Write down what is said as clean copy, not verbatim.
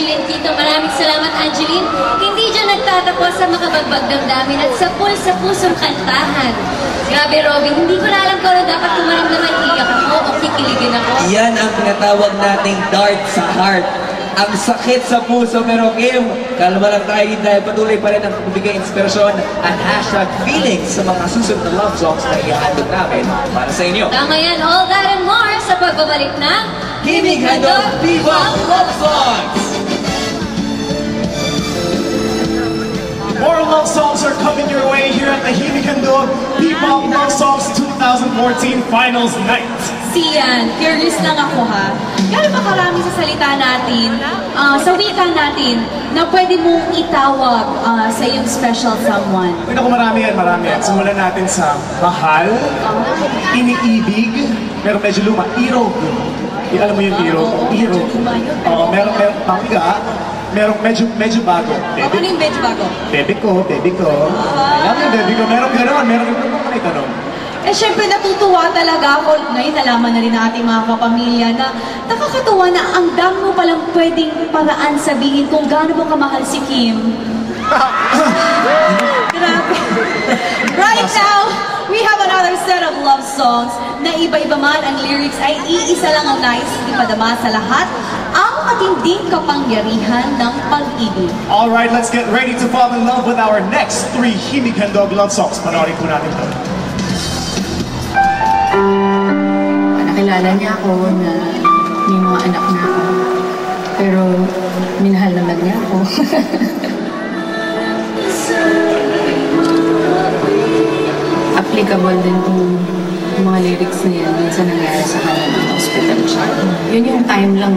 Angeline Quito. Maraming salamat, Angeline. Hindi dyan nagtatapos sa makabagbag damdamin at sa pusong kantahan. Grabe, Robin, hindi ko na alam kung ano dapat kumaramdaman. Iyak ako o kikiligin ako. Yan ang tinatawag nating dart sa heart. Ang sakit sa puso, pero Kim, kalma lang tayo dahil patuloy pa rin ang pagbigay inspirasyon at #feelings sa mga susunod na love songs na ihahandog namin para sa inyo. Tama yan, all that and more sa pagbabalik ng Himig Handog Bebop Love Songs! More love songs are coming your way here at the Himig Handog Bebop Love Songs 2014 Finals Night. Sian, curious lang ako ha. Gano'n ba karami sa salita natin, sa wika natin, na pwede mong itawag sa iyong special someone? Uy, naku, marami yan. Simulan natin sa mahal, iniibig, pero medyo luma, irog. Alam mo yung irog? Irog. Meron bangga, merong medyo bago. Ano yung medyo bago? Baby ko. Alam mo yung baby ko, meron gano'n, meron may tanong. Eh, syempre natutuwa talaga ako. Ngayon, nalaman na rin ng ating mga kapamilya na nakakatuwa na ang dami mo palang pwedeng paraan sabihin kung gaano mo kamahal si Kim. Grabe. Right now, we have another set of love songs na iba-iba man ang lyrics ay iisa lang ang nais ipadama sa lahat, ang matinding kapangyarihan ng pag-ibig. Alright, let's get ready to fall in love with our next 3 Himig Handog love songs. Panoorin po natin ito. Nakilala niya ako na may mga anak na ako. Pero minahal naman niya ako. Applicable din kung mga lyrics na yan sa nangyari sa kanya ng hospital siya. Yun yung time lang